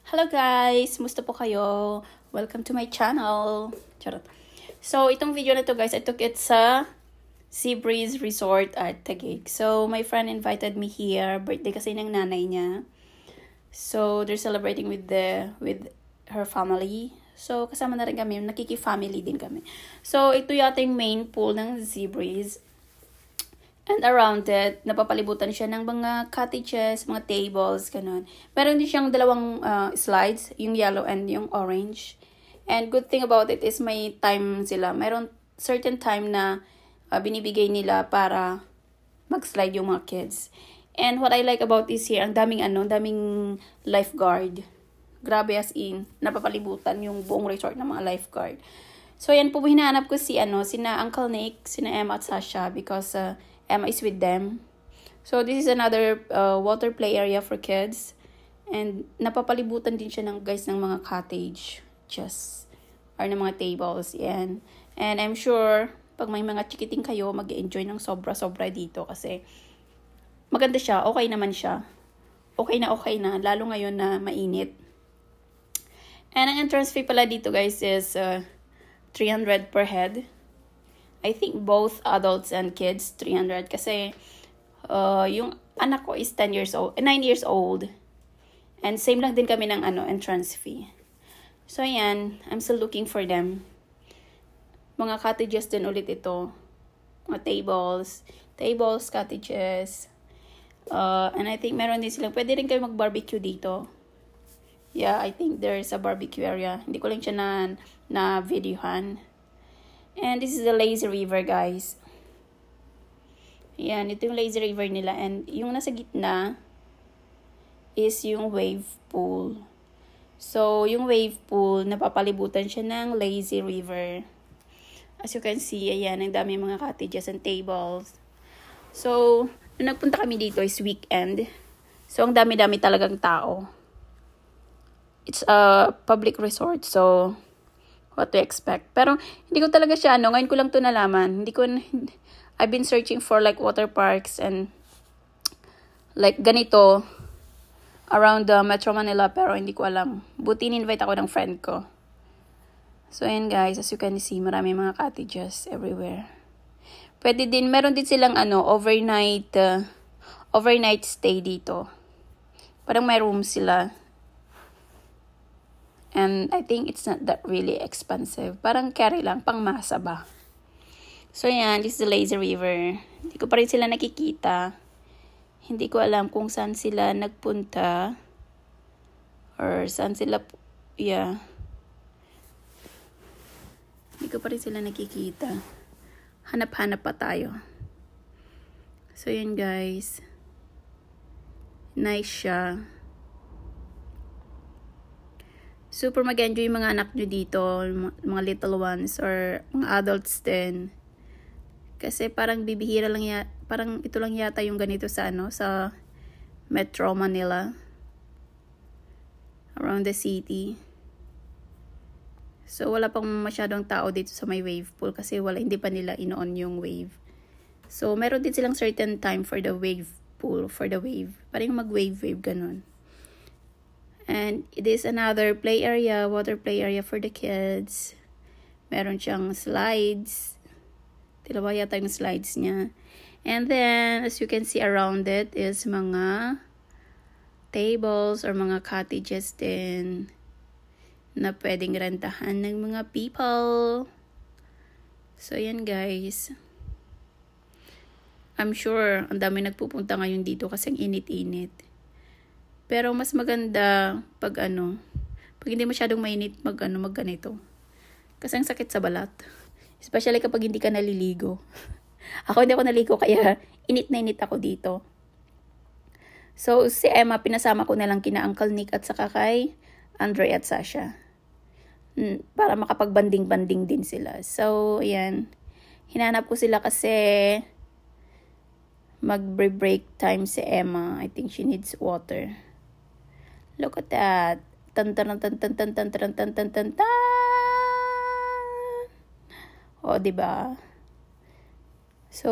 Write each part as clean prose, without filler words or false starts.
Hello guys! Musta po kayo? Welcome to my channel. Charot. So, itong video na to guys, I took it sa Sea Breeze Resort at Taguig. So, my friend invited me here. Birthday kasi ng nanay niya. So, they're celebrating with her family. So, kasama na rin kami. Nakiki-family din kami. So, ito yata yung main pool ng Sea Breeze. And around it, napapalibutan siya ng mga cottages, mga tables, ganun. Meron din siyang dalawang slides, yung yellow and yung orange. And good thing about it is may time sila. Meron certain time na binibigay nila para mag-slide yung mga kids. And what I like about this here, ang daming lifeguard. Grabe as in, napapalibutan yung buong resort ng mga lifeguard. So yan po, hinahanap ko sina Uncle Nick, sina Emma at Sasha because Emma is with them. So, this is another water play area for kids. And napapalibutan din siya ng mga cottage just or ng mga tables. Yan. And I'm sure, pag may mga chikiting kayo, mag-enjoy ng sobra-sobra dito kasi maganda siya. Okay naman siya. Okay na. Lalo ngayon na mainit. And ang entrance fee pala dito guys is 300 per head. I think both adults and kids 300 kasi yung anak ko is 9 years old. And same lang din kami ng entrance fee. So yan, I'm still looking for them. Mga cottages din ulit ito. Mga tables, cottages. And I think meron din silang, pwede rin kayo mag-barbecue dito. Yeah, I think there's a barbecue area. Hindi ko lang siya na videohan. And this is the lazy river, guys. Yan, ito yung lazy river nila. And yung nasa gitna is yung wave pool. So, yung wave pool, napapalibutan siya ng lazy river. As you can see, ayan, ang dami mga cottages and tables. So, nung nagpunta kami dito is weekend. So, ang dami-dami talagang tao. It's a public resort, so what to expect. Pero, hindi ko talaga siya, ngayon ko lang to nalaman. I've been searching for like water parks and like ganito around Metro Manila, pero hindi ko alam. Buti in-invite ako ng friend ko. So, ayan guys, as you can see, marami mga cottages everywhere. Pwede din, meron din silang overnight stay dito. Parang may room sila. And I think it's not that really expensive. Parang carry lang, pang masa ba. So yan, this is the lazy river. Hindi ko pa rin sila nakikita. Hindi ko alam kung saan sila nagpunta. Or saan sila, yeah. Hindi ko pa rin sila nakikita. Hanap-hanap pa tayo. So yan guys. Nice siya. Super mag-enjoy yung mga anak nyo dito, mga little ones, or mga adults din. Kasi parang bibihira lang parang ito lang yata yung ganito sa sa Metro Manila. Around the city. So, wala pang masyadong tao dito sa may wave pool kasi hindi pa nila in-on yung wave. So, meron din silang certain time for the wave pool, for the wave. Parang mag-wave, ganun. And it is another play area, water play area for the kids. Meron siyang slides. Dalawa yata yung slides niya. And then, as you can see around it is mga tables or mga cottages din na pwedeng rentahan ng mga people. So, yan guys. I'm sure ang dami nagpupunta ngayon dito kasi ang init-init. Pero mas maganda pag hindi masyadong mainit mag ganito. Kasi ang sakit sa balat. Especially kapag hindi ka naliligo. Ako hindi ako naligo kaya init na init ako dito. So si Emma pinasama ko na lang kina Uncle Nick at saka kay Andre at Sasha. Para makapag-banding-banding din sila. So ayan. Hinanap ko sila kasi mag-break time si Emma. I think she needs water. Look at that. Tan tan tan tan tan tan tan tan tan tan tan. O, diba? So,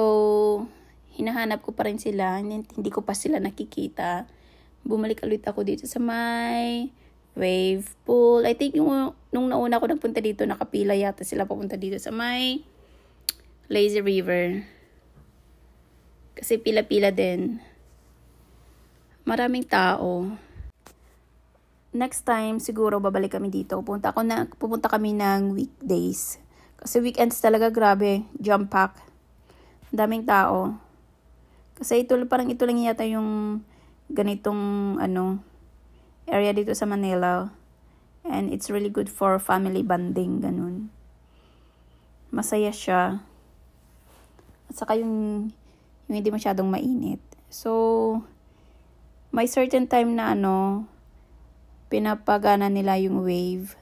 hinahanap ko pa rin sila. Hindi ko pa sila nakikita. Bumalik ulit ako dito sa may wave pool. I think yung nung nauna ako nagpunta dito, nakapila yata sila papunta dito sa may lazy river. Kasi pila-pila din. Maraming tao. Next time, siguro babalik kami dito. Pupunta kami ng weekdays. Kasi weekends talaga, grabe. Jam pack. Ang daming tao. Kasi parang ito lang yata yung ganitong area dito sa Manila. And it's really good for family bonding, ganun. Masaya siya. At saka yung hindi masyadong mainit. So, may certain time na pinapagana nila yung wave.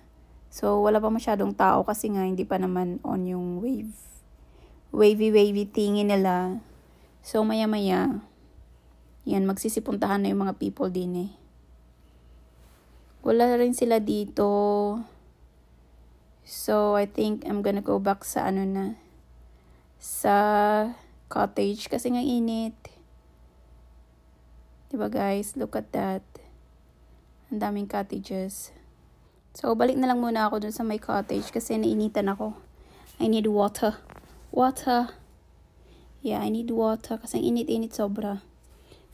So, wala pa masyadong tao kasi nga hindi pa naman on yung wave. Wavy thingy nila. So, maya-maya, yan, magsisipuntahan na yung mga people din eh. Wala rin sila dito. So, I think I'm gonna go back sa sa cottage kasi nga init. Diba guys? Look at that. Ang daming cottages. So, balik na lang muna ako dun sa my cottage kasi nainitan ako. I need water. Water. Yeah, I need water kasi init-init sobra.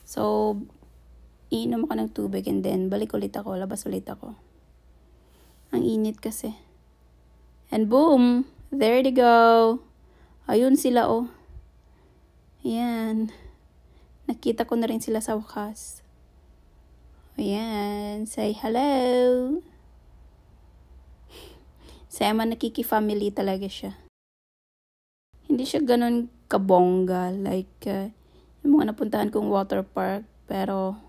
So, iinom ako ng tubig and then balik ulit ako. Labas ulit ako. Ang init kasi. And boom! There they go. Ayun sila oh. Ayan. Nakita ko na rin sila sa wakas. Ayan. Say hello. Si Emma nakiki-family talaga siya. Hindi siya ganun kabongga. Like, yung mga napuntahan kong water park. Pero,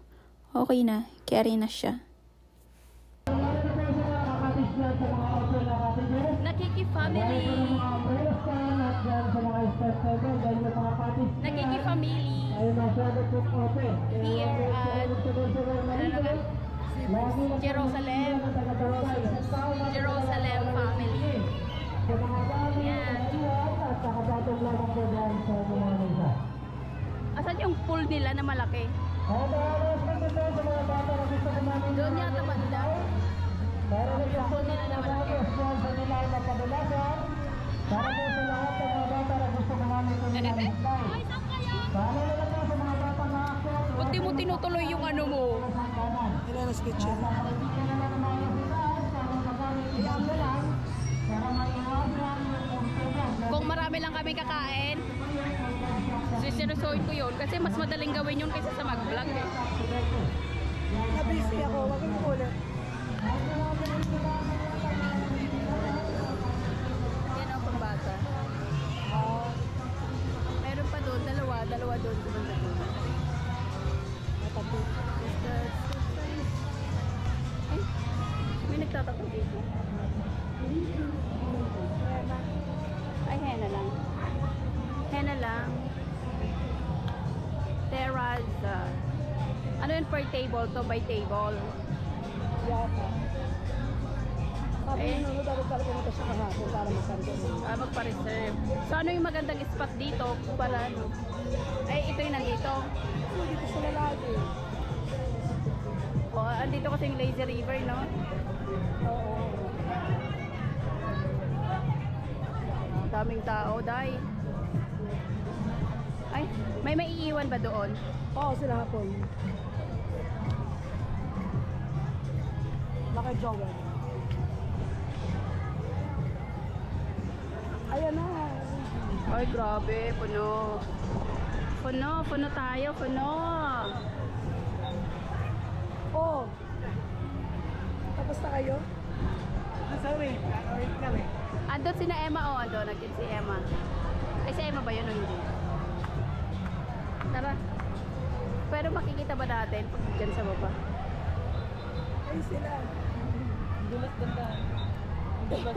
okay na. Carry na siya. Nakiki-family. Nakiki-family. Here at Jerusalem. Jerusalem family. Yan. Asan yung pool nila na malaki? Doon yata banda. Yung pool nila na malaki. Buti mo tinutuloy yung mo. Ilan na sketch yan? Iyam na lang. Kung marami lang kami kakain, sinusuin ko yun kasi mas madaling gawin yun kaysa sa mag-vlog eh. Na-busy ako, wag yung ulit. Yan ang pambata. Meron pa doon, dalawa doon. Ay, may nagtatakot dito. Ay, henna lang. Henna lang. Terraza. Ano yun per table? To by table. Yata. Sabi nyo, dapat pala pumunta siya kahapon para magkarga. Magpa-reserve. So, ano yung magandang spot dito? Para ano? Ay, ito yung nandito. Dito sila lagi. Andito kasi yung lazy river, no? Oo. Daming tao, day. Ay, may maiiwan ba doon? Oo, sila hapon. Baka Joel. Ayan na. Ay, grabe. Puno. Puno tayo. Puno. Oh. Tapos na kayo? Sorry. Wait kami. Andun si na Emma, oh. Andun. Nagkin si Emma. Ay, si Emma ba yun o hindi? Tara. Pero makikita ba natin pag dyan sa baba? Ay sila. Dulas ganda. Dulas.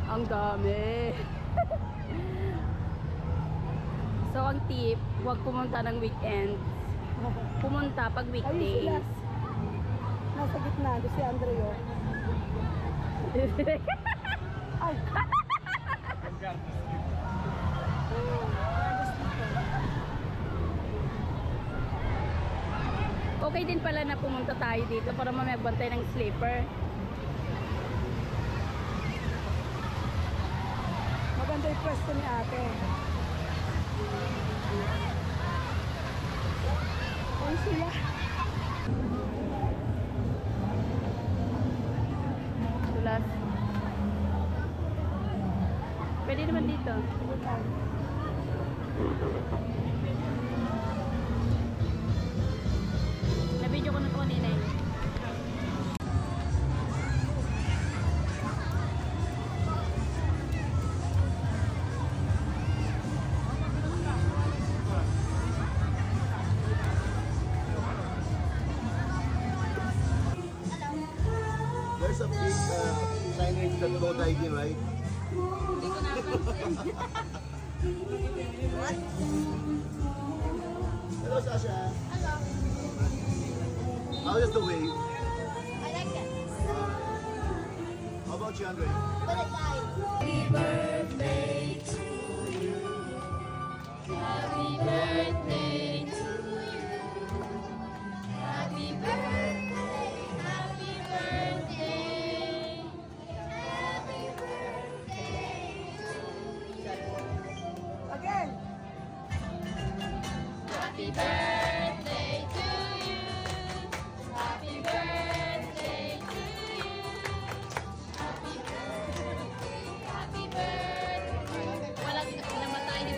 Ang dami. So, ang tip, huwag pumunta ng weekend. Pumunta pag Ayun sila. weekdays. Nasa gitna. Doon si Andrea. Ay. Okay din pala na pumunta tayo dito para magbantay ng sleeper. Maganda yung pwesto ni ate. Ay sila. Tulas. Pwede naman dito. Na-video ko na ito kanina eh. There's a big signage that no diving, right? Hindi ko napansin. What? Hello, Sasha. Hello. How is the wave? I like it. How about you, Andre? But I died. Happy birthday to you. Happy birthday to you. Happy birthday. Happy birthday. Happy birthday to you. Again. Happy birthday to you. Happy birthday to you. Happy birthday. Happy birthday. Walang namatay ni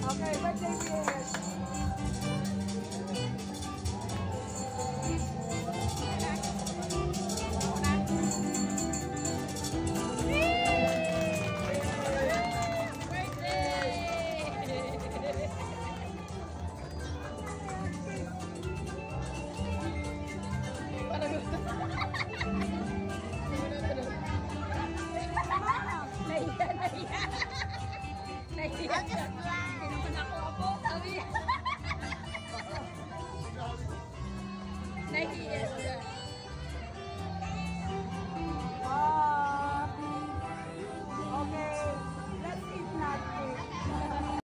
Okay, birthday wish. I'll just